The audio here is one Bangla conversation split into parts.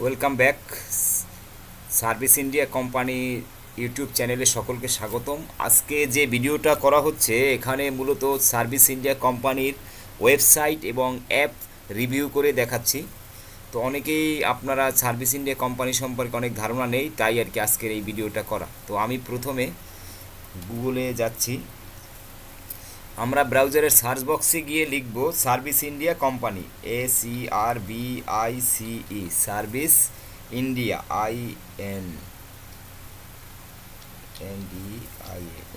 Welcome back. Service India company YouTube চ্যানেলে সকলকে স্বাগতম। আজকে যে ভিডিওটা করা হচ্ছে এখানে মূলত সার্ভিস ইন্ডিয়া কোম্পানির ওয়েবসাইট এবং অ্যাপ রিভিউ করে দেখাচ্ছি। তো অনেকেই আপনারা সার্ভিস ইন্ডিয়া কোম্পানি সম্পর্কে অনেক ধারণা নেই, তাই আর কি আজকের এই ভিডিওটা করা। তো আমি প্রথমে গুগলে যাচ্ছি। আমরা ব্রাউজারের সার্চ বক্সে গিয়ে লিখব service India company, SERVICE, service India,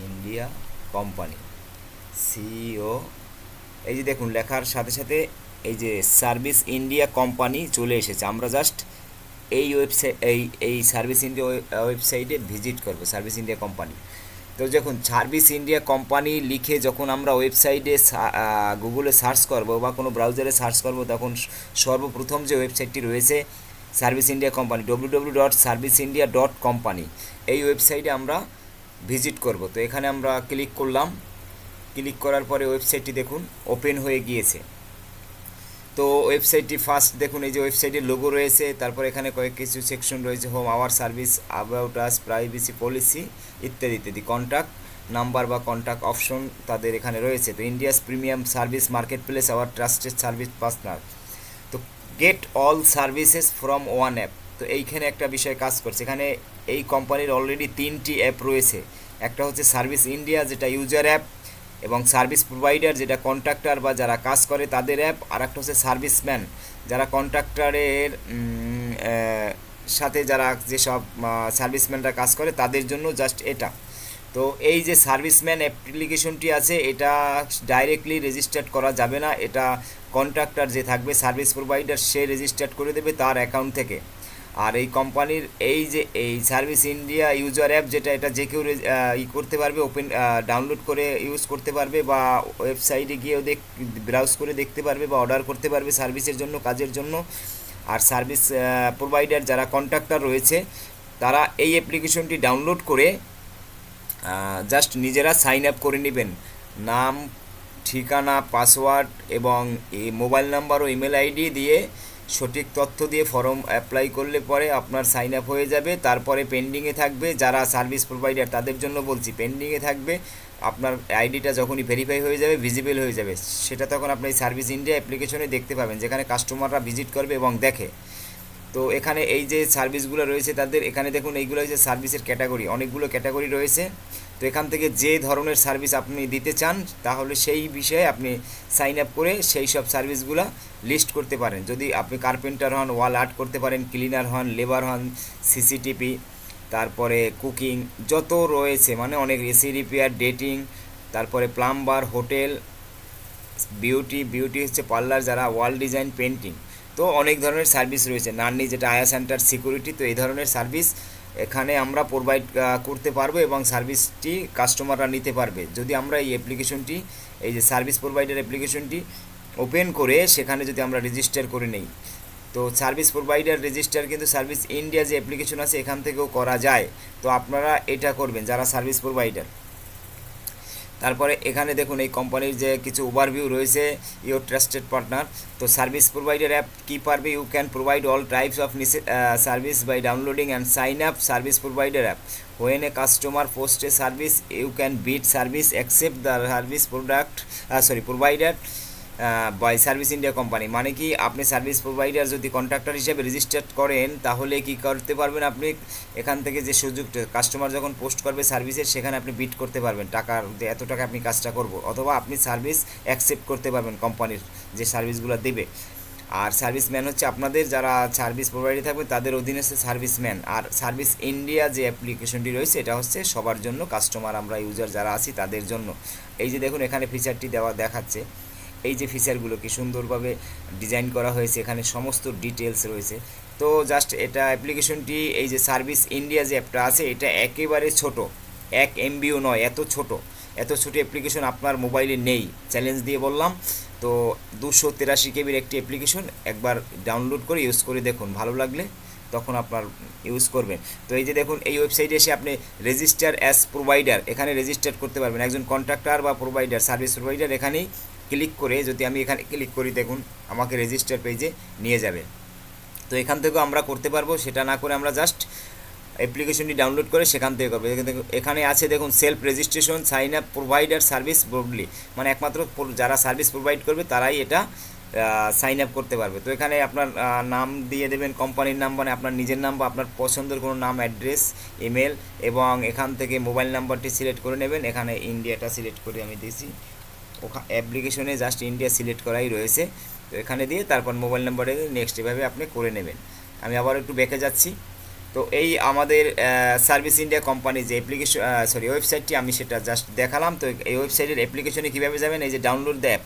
India company, সিও। এই যে দেখুন লেখার সাথে সাথে এই যে সার্ভিস ইন্ডিয়া কোম্পানি চলে এসেছে। আমরা জাস্ট এই ওয়েবসাইট এই সার্ভিস ইন্ডিয়া ওয়েবসাইটে ভিজিট করব, সার্ভিস ইন্ডিয়া কোম্পানি। তো যখন সার্ভিস ইন্ডিয়া কোম্পানি লিখে যখন আমরা ওয়েবসাইটে গুগলে সার্চ করব বা কোনো ব্রাউজারে সার্চ করব, তখন সর্বপ্রথম যে ওয়েবসাইটটি রয়েছে সার্ভিস ইন্ডিয়া কোম্পানি, www.serviceindia.company, এই ওয়েবসাইটে আমরা ভিজিট করব। তো এখানে আমরা ক্লিক করলাম। ক্লিক করার পরে ওয়েবসাইটটি দেখুন ওপেন হয়ে গিয়েছে। তো ওয়েবসাইটটি ফার্স্ট দেখুন, এই যে ওয়েবসাইটের লোগো রয়েছে, তারপর এখানে কয়েক কিছু সেকশন রয়েছে, home, our service, about us, privacy policy ইত্যাদি ইত্যাদি। কন্ট্যাক্ট নাম্বার বা কন্ট্যাক্ট অপশন তাদের এখানে রয়েছে। তো India's premium service market place, our trusted service partner. তো get all services from one app. তো এইখানে একটা বিষয় কাজ করছে। এখানে এই কোম্পানির অলরেডি 3টি অ্যাপ রয়েছে। একটা হচ্ছে সার্ভিস ইন্ডিয়া, যেটা ইউজার অ্যাপ, এবং সার্ভিস প্রোভাইডার, যেটা কন্ট্রাক্টর বা যারা কাজ করে তাদের অ্যাপ। আর একটা হচ্ছে সার্ভিসম্যান, যারা কন্ট্রাক্টরের সাথে যারা যেসব সার্ভিসম্যানরা কাজ করে তাদের জন্য জাস্ট এটা। তো এই যে সার্ভিসম্যান অ্যাপ্লিকেশনটি আছে, এটা ডাইরেক্টলি রেজিস্টার্ড করা যাবে না। এটা কন্ট্রাক্টর যে থাকবে, সার্ভিস প্রোভাইডার, সে রেজিস্টার্ড করে দেবে তার অ্যাকাউন্ট থেকে। আর এই কোম্পানির এই যে এই সার্ভিস ইন্ডিয়া ইউজার অ্যাপ, যেটা এটা যে কেউ করতে পারবে, ওপেন ডাউনলোড করে ইউজ করতে পারবে, বা ওয়েবসাইটে গিয়েও ব্রাউজ করে দেখতে পারবে বা অর্ডার করতে পারবে সার্ভিসের জন্য, কাজের জন্য। আর সার্ভিস প্রোভাইডার যারা কন্ট্রাক্টর রয়েছে তারা এই অ্যাপ্লিকেশনটি ডাউনলোড করে জাস্ট নিজেরা সাইন আপ করে নেবেন। নাম, ঠিকানা, পাসওয়ার্ড এবং এই মোবাইল নাম্বার ও ইমেল আইডি দিয়ে সঠিক তথ্য দিয়ে ফর্ম অ্যাপ্লাই করলে পরে আপনার সাইন আপ হয়ে যাবে। তারপরে পেন্ডিংয়ে থাকবে, যারা সার্ভিস প্রোভাইডার তাদের জন্য বলছি, পেন্ডিংয়ে থাকবে। আপনার আইডিটা যখনই ভেরিফাই হয়ে যাবে, ভিজিবল হয়ে যাবে, সেটা তখন আপনি সার্ভিস ইন্ডিয়া অ্যাপ্লিকেশনে দেখতে পাবেন, যেখানে কাস্টমাররা ভিজিট করবে এবং দেখে। তো এখানে এই যে সার্ভিসগুলো রয়েছে তাদের, এখানে দেখুন এইগুলো হচ্ছে সার্ভিসের ক্যাটাগরি, অনেকগুলো ক্যাটাগরি রয়েছে। তো এখান থেকে যে ধরনের সার্ভিস আপনি দিতে চান, তাহলে সেই বিষয়ে আপনি সাইন আপ করে সেই সব সার্ভিসগুলো লিস্ট করতে পারেন। যদি আপনি কার্পেন্টার হন, ওয়াল আর্ট করতে পারেন, ক্লিনার হন, লেবার হন, সিসিটিভি, তারপরে কুকিং, যত রয়েছে মানে অনেক, এসি রিপেয়ার, ডেটিং, তারপরে প্লাম্বার, হোটেল, বিউটি হচ্ছে পার্লার, যারা ওয়াল ডিজাইন, পেন্টিং। তো অনেক ধরনের সার্ভিস রয়েছে, নার্নি যেটা আয়া সেন্টার, সিকিউরিটি। তো এই ধরনের সার্ভিস এখানে আমরা প্রোভাইড করতে পারবো এবং সার্ভিসটি কাস্টমাররা নিতে পারবে যদি আমরা এই অ্যাপ্লিকেশনটি, এই যে সার্ভিস প্রোভাইডার অ্যাপ্লিকেশনটি ওপেন করে সেখানে যদি আমরা রেজিস্টার করে নেই। তো সার্ভিস প্রোভাইডার রেজিস্টার কিন্তু সার্ভিস ইন্ডিয়া যে অ্যাপ্লিকেশন আছে এখান থেকেও করা যায়। তো আপনারা এটা করবেন যারা সার্ভিস প্রোভাইডার। তারপরে এখানে দেখুন এই কোম্পানির যে কিছু ওভারভিউ রয়েছে, ইউর ট্রাস্টেড পার্টনার। তো সার্ভিস প্রোভাইডার অ্যাপ কী পারবে, you can provide all types of service by downloading and sign up service provider app. When a customer post a service, you can bid service accept the service provider by service India company. মানে কি, আপনি সার্ভিস প্রোভাইডার যদি কন্ট্রাক্টর হিসেবে রেজিস্টার করেন, তাহলে কি করতে পারবেন, আপনি এখান থেকে যে সুযোগটা, কাস্টমার যখন পোস্ট করবে সার্ভিসের, সেখানে আপনি বিড করতে পারবেন টাকার, এত টাকা আপনি কাজটা করব, অথবা আপনি সার্ভিস অ্যাকসেপ্ট করতে পারবেন কোম্পানির যে সার্ভিসগুলো দেবে। আর সার্ভিসম্যান হচ্ছে আপনাদের যারা সার্ভিস প্রোভাইডার থাকবে তাদের অধীনে হচ্ছে সার্ভিসম্যান। আর সার্ভিস ইন্ডিয়া যে অ্যাপ্লিকেশনটি রয়েছে এটা হচ্ছে সবার জন্য, কাস্টমার আমরা ইউজার যারা আছি তাদের জন্য। এই যে দেখুন এখানে ফিচারটি দেখাচ্ছে, এই যে ফিচারগুলো কি সুন্দরভাবে ডিজাইন করা হয়েছে, এখানে সমস্ত ডিটেলস রয়েছে। তো জাস্ট এটা অ্যাপ্লিকেশনটি, এই যে সার্ভিস ইন্ডিয়া যে অ্যাপটা আছে, এটা একেবারে ছোট, 1 MB নয়, এত ছোট অ্যাপ্লিকেশন আপনার মোবাইলে নেই, চ্যালেঞ্জ দিয়ে বললাম। তো 283 KB একটি অ্যাপ্লিকেশন, একবার ডাউনলোড করে ইউজ করে দেখুন, ভালো লাগলে তখন আপনার ইউজ করবেন। তো এই যে দেখুন এই ওয়েবসাইটে এসে আপনি রেজিস্টার অ্যাজ প্রোভাইডার, এখানে রেজিস্টার করতে পারবেন, একজন কন্ট্রাক্টর বা প্রোভাইডার, সার্ভিস প্রোভাইডার। এখানেই ক্লিক করে যদি আমি এখানে ক্লিক করি, দেখুন আমাকে রেজিস্টার পেজে নিয়ে যাবে। তো এখান থেকেও আমরা করতে পারবো, সেটা না করে আমরা জাস্ট অ্যাপ্লিকেশনটি ডাউনলোড করে সেখান থেকে করবো। এখানে আছে দেখুন self registration sign up provider service broadly, মানে একমাত্র যারা সার্ভিস প্রোভাইড করবে তারাই এটা সাইন আপ করতে পারবে। তো এখানে আপনার নাম দিয়ে দেবেন, কোম্পানির নাম মানে আপনার নিজের নাম বা আপনার পছন্দের কোনো নাম, অ্যাড্রেস, ইমেল, এবং এখান থেকে মোবাইল নাম্বারটি সিলেক্ট করে নেবেন। এখানে ইন্ডিয়াটা সিলেক্ট করে আমি দিয়েছি, অ্যাপ্লিকেশনে জাস্ট ইন্ডিয়া সিলেক্ট করাই রয়েছে। তো এখানে দিয়ে তারপর মোবাইল নাম্বারে নেক্সট এভাবে আপনি করে নেবেন। আমি আবার একটু ব্যাকে যাচ্ছি। তো এই আমাদের সার্ভিস ইন্ডিয়া কোম্পানি যে অ্যাপ্লিকেশন ওয়েবসাইটটি আমি সেটা জাস্ট দেখালাম। তো এই ওয়েবসাইটের অ্যাপ্লিকেশনে কীভাবে যাবেন, এই যে download the app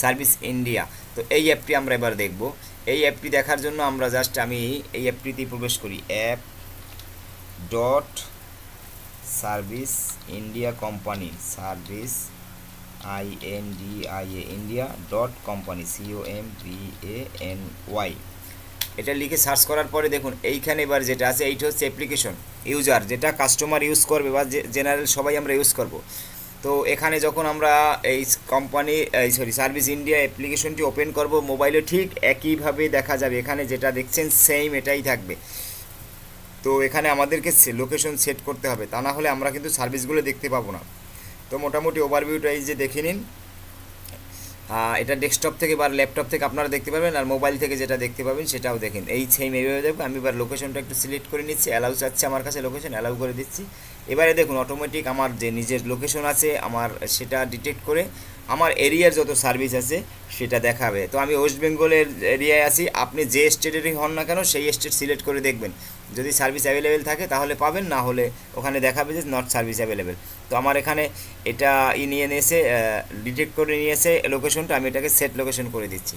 service India, তো এই অ্যাপটি আমরা এবার দেখব। এই অ্যাপটি দেখার জন্য আমরা জাস্ট আমি এই অ্যাপটিতে প্রবেশ করি, app dot service India company, service INDIA India dot company COMPANY, এটা লিখে সার্চ করার পরে দেখুন এইখানে এবার যেটা আছে এইটা হচ্ছে অ্যাপ্লিকেশন ইউজার, যেটা কাস্টমার ইউজ করবে বা জেনারেল সবাই আমরা ইউজ করব। তো এখানে যখন আমরা এই কোম্পানি সার্ভিস ইন্ডিয়া অ্যাপ্লিকেশনটি ওপেন করব মোবাইলে, ঠিক একইভাবে দেখা যাবে, এখানে যেটা দেখছেন সেম এটাই থাকবে। তো এখানে আমাদেরকে লোকেশন সেট করতে হবে, তা না হলে আমরা কিন্তু সার্ভিসগুলো দেখতে পাবো না। তো মোটামুটি ওভারভিউটা এই যে দেখে নিন, এটা ডেস্কটপ থেকে বা ল্যাপটপ থেকে আপনারা দেখতে পারবেন, আর মোবাইল থেকে যেটা দেখতে পাবেন সেটাও দেখেন, এই সেম এইভাবে দেখবো। আমি এবার লোকেশনটা একটু সিলেক্ট করে নিচ্ছি, অ্যালাউ চাচ্ছে আমার কাছে, লোকেশন অ্যালাউ করে দিচ্ছি। এবারে দেখুন অটোমেটিক আমার যে নিজের লোকেশন আছে আমার সেটা ডিটেক্ট করে আমার এরিয়ার যত সার্ভিস আছে সেটা দেখাবে। তো আমি ওয়েস্ট বেঙ্গলের এরিয়ায় আছি, আপনি যে স্টেটেরই হন না কেন সেই স্টেট সিলেক্ট করে দেখবেন, যদি সার্ভিস অ্যাভেলেবেল থাকে তাহলে পাবেন, না হলে ওখানে দেখাবে যে নট সার্ভিস অ্যাভেলেবেল। তো আমার এখানে এটা নিয়ে নিয়েছে, ডিটেক্ট করে নিয়েছে লোকেশনটা, আমি এটাকে সেট লোকেশন করে দিচ্ছি।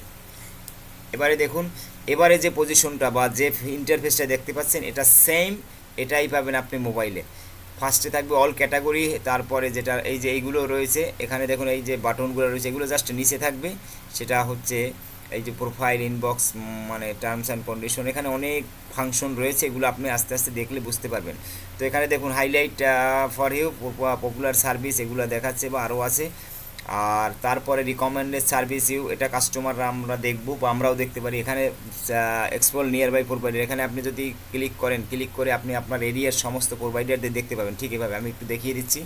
এবারে দেখুন, এবারে যে পজিশনটা বা যে ইন্টারফেসটা দেখতে পাচ্ছেন এটা সেম, এটাই পাবেন আপনি মোবাইলে। ফার্স্টে থাকবে অল ক্যাটাগরি, তারপরে যেটা এই যে এইগুলো রয়েছে এখানে দেখুন, এই যে বাটনগুলো রয়েছে এগুলো জাস্ট নিচে থাকবে, সেটা হচ্ছে এই যে প্রোফাইল, ইনবক্স, মানে টার্মস অ্যান্ড কন্ডিশন, এখানে অনেক ফাংশন রয়েছে, এগুলো আপনি আস্তে আস্তে দেখলে বুঝতে পারবেন। তো এখানে দেখুন highlight for you, popular service, এগুলো দেখাচ্ছে বা আরও আছে। আর তারপরে রিকমেন্ডেড সার্ভিস ইউ, এটা কাস্টমাররা আমরা দেখব বা আমরাও দেখতে পারি। এখানে এক্সপ্লোর নিয়ার বাই প্রোভাইডার, এখানে আপনি যদি ক্লিক করে আপনি আপনার এরিয়ার সমস্ত প্রোভাইডারদের দেখতে পাবেন। ঠিক এভাবে আমি একটু দেখিয়ে দিচ্ছি।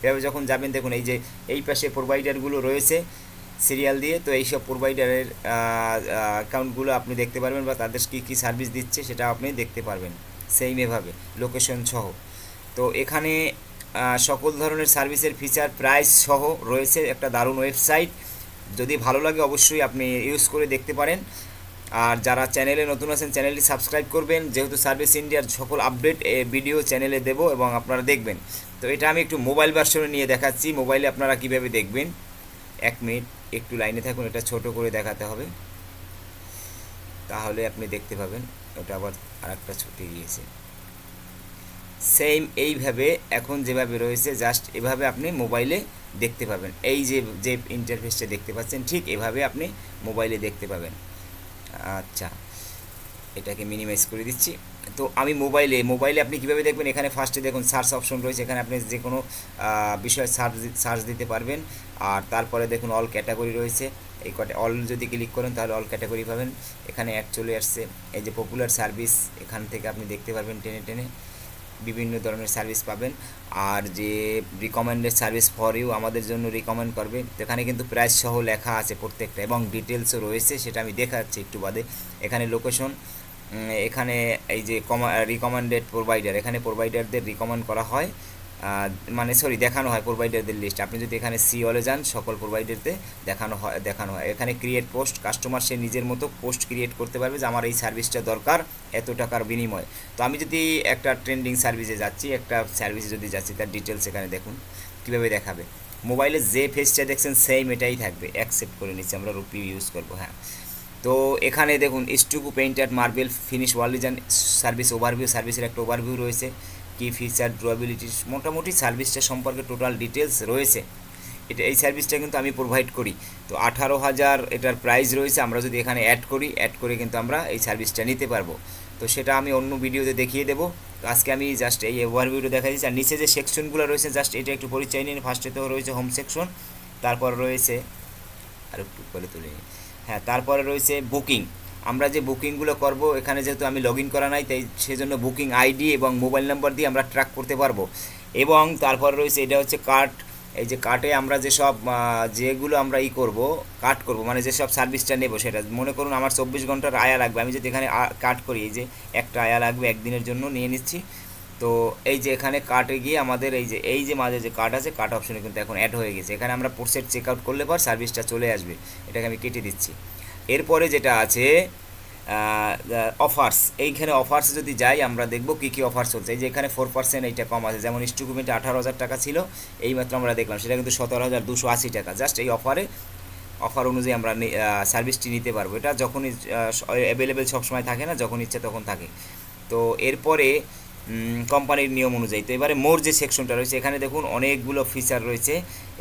এভাবে যখন যাবেন দেখুন এই যে এই পাশে প্রোভাইডারগুলো রয়েছে সিরিয়াল দিয়ে, তো এইসব প্রোভাইডারের অ্যাকাউন্টগুলো আপনি দেখতে পারবেন বা তাদের কী কী সার্ভিস দিচ্ছে সেটা আপনি দেখতে পারবেন সেইম এভাবে লোকেশন সহ। তো এখানে সকল ধরনের সার্ভিসের ফিচার প্রাইস সহ রয়েছে, একটা দারুণ ওয়েবসাইট। যদি ভালো লাগে অবশ্যই আপনি ইউজ করে দেখতে পারেন। আর যারা চ্যানেলে নতুন আছেন চ্যানেলটি সাবস্ক্রাইব করবেন, যেহেতু সার্ভিস ইন্ডিয়ার সকল আপডেট ভিডিও চ্যানেলে দেব এবং আপনারা দেখবেন। তো এটা আমি একটু মোবাইল ভার্সনে নিয়ে দেখাচ্ছি, মোবাইলে আপনারা কিভাবে দেখবেন। 1 মিনিট একটু লাইনে থাকুন, এটা ছোট করে দেখাতে হবে, তাহলে আপনি দেখতে পাবেন। ওটা আবার আরেকটা ছুটে গিয়েছে। সেম এইভাবে এখন যেভাবে রয়েছে জাস্ট এভাবে আপনি মোবাইলে দেখতে পাবেন। এই যে যে ইন্টারফেসটা দেখতে পাচ্ছেন ঠিক এভাবে আপনি মোবাইলে দেখতে পাবেন। আচ্ছা, এটাকে মিনিমাইজ করে দিচ্ছি। তো আমি মোবাইলে আপনি কীভাবে দেখবেন, এখানে ফার্স্টে দেখুন সার্চ অপশন রয়েছে, এখানে আপনি যে কোনো বিষয় সার্চ দিতে পারবেন। আর তারপরে দেখুন অল ক্যাটাগরি রয়েছে, এই কটা অল যদি ক্লিক করেন তাহলে অল ক্যাটাগরি পাবেন। এখানে অ্যাড চলে আসছে, এই যে পপুলার সার্ভিস, এখান থেকে আপনি দেখতে পারবেন টেনে টেনে বিভিন্ন ধরনের সার্ভিস পাবেন। আর যে রিকমেন্ডেড সার্ভিস ফর ইউ, আমাদের জন্য রিকমেন্ড করবে, এখানে কিন্তু প্রাইস সহ লেখা আছে প্রত্যেকটা এবং ডিটেলসও রয়েছে, সেটা আমি দেখাচ্ছি একটু বাদে। এখানে লোকেশন, এখানে এই যে রিকমেন্ডেড প্রোভাইডার, এখানে প্রোভাইডারদের রিকমেন্ড করা হয়, দেখানো হয় প্রোভাইডারদের লিস্ট। আপনি যদি এখানে সি অলে যান সকল প্রোভাইডারদের দেখানো হয়। এখানে ক্রিয়েট পোস্ট, কাস্টমার সে নিজের মতো পোস্ট ক্রিয়েট করতে পারবে যে আমার এই সার্ভিসটা দরকার এত টাকার বিনিময়। তো আমি যদি একটা ট্রেন্ডিং সার্ভিসে যাচ্ছি, তার ডিটেলস এখানে দেখুন কীভাবে দেখাবে। মোবাইলে যে ফেসটা দেখছেন সেম এটাই থাকবে। অ্যাকসেপ্ট করে নিচ্ছি, আমরা রুপি ইউজ করবো। হ্যাঁ, তো এখানে দেখুন stucco painter marble finish wall design service overview, সার্ভিসের একটা ওভারভিউ রয়েছে, কি ফিচার, ডুরেবিলিটি, মোটামুটি সার্ভিসটা সম্পর্কে টোটাল ডিটেলস রয়েছে। এই সার্ভিসটা কিন্তু আমি প্রোভাইড করি। তো 18,000 এটার প্রাইস রয়েছে। আমরা যদি এখানে অ্যাড করে কিন্তু আমরা এই সার্ভিসটা নিতে পারবো। তো সেটা আমি অন্য ভিডিওতে দেখিয়ে দেবো। তো আজকে আমি জাস্ট এই ওভারভিউটা দেখা দিচ্ছি। আর নিচে যে সেকশনগুলো রয়েছে জাস্ট এটা একটু পরিচয় নিন। ফার্স্টেতেও রয়েছে হোম সেকশন, তারপর রয়েছে আর একটু করে তুলে, হ্যাঁ, তারপরে রয়েছে বুকিং। আমরা যে বুকিংগুলো করব এখানে যেহেতু আমি লগ ইন করা নাই, তাই সেজন্য বুকিং আইডি এবং মোবাইল নাম্বার দিয়ে আমরা ট্র্যাক করতে পারবো। এবং তারপর রয়েছে এটা হচ্ছে কার্ট। এই যে কার্টে আমরা যেসব যেগুলো আমরা কাট করব, মানে যেসব সার্ভিসটা নেব, সেটা মনে করুন আমার 24 ঘন্টার আয়া লাগবে, আমি যদি এখানে কাট করি, এই যে একটা আয়া লাগবে একদিনের জন্য, নিয়ে নিচ্ছি। তো এই যে এখানে কার্টে গিয়ে আমাদের এই যে মাঝে যে কার্ট আছে, কার্ট অপশনে কিন্তু এখন অ্যাড হয়ে গেছে। এখানে আমরা পোস্টেড চেক আউট করলে পর সার্ভিসটা চলে আসবে, এটাকে আমি কেটে দিচ্ছি। এরপরে যেটা আছে অফার্স, এইখানে অফার্সে যদি যাই আমরা দেখব কী কী অফার চলছে। এই যে এখানে 4% এইটা কম আছে, যেমন স্টুকুমেন্টে 18,000 টাকা ছিল, এইমাত্র আমরা দেখলাম সেটা কিন্তু 17,280 টাকা। জাস্ট এই অফার অনুযায়ী আমরা সার্ভিসটি নিতে পারবো। এটা যখনই অ্যাভেলেবেল সবসময় থাকে না, যখন ইচ্ছে তখন থাকে। তো এরপরে কোম্পানির নিয়ম অনুযায়ী, তো এবারে মোর যে সেকশনটা রয়েছে, এখানে দেখুন অনেকগুলো ফিচার রয়েছে।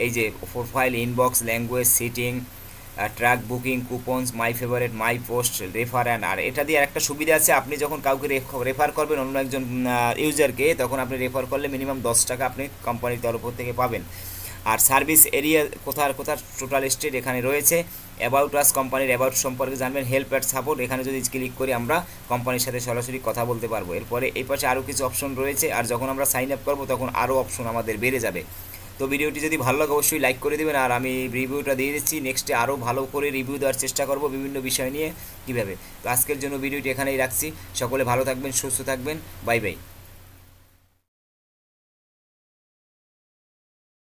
এই যে profile, inbox, language, setting, track, booking, coupons, my favourite, my post, refer and. আর এটা দিয়ে একটা সুবিধা আছে, আপনি যখন কাউকে রেফার করবেন অন্য একজন ইউজারকে, তখন আপনি রেফার করলে মিনিমাম 10 টাকা আপনি কোম্পানির তরফ থেকে পাবেন। আর সার্ভিস এরিয়া কোথার টোটাল স্টেট এখানে রয়েছে। অ্যাবাউট আস, কোম্পানির অ্যাবাউট সম্পর্কে জানবেন। হেল্প অ্যান্ড সাপোর্ট, এখানে যদি ক্লিক করি আমরা কোম্পানির সাথে সরাসরি কথা বলতে পারবো। এরপরে এই পাশে আরও কিছু অপশন রয়েছে, আর যখন আমরা সাইন আপ করবো তখন আরও অপশন আমাদের বেড়ে যাবে। তো ভিডিওটি যদি ভালো লাগে অবশ্যই লাইক করে দেবেন, আর আমি রিভিউটা দিয়ে দিচ্ছি। নেক্সটে আরও ভালো করে রিভিউ দেওয়ার চেষ্টা করব বিভিন্ন বিষয় নিয়ে কীভাবে। তো আজকের জন্য ভিডিওটি এখানেই রাখছি। সকলে ভালো থাকবেন, সুস্থ থাকবেন, বাই বাই।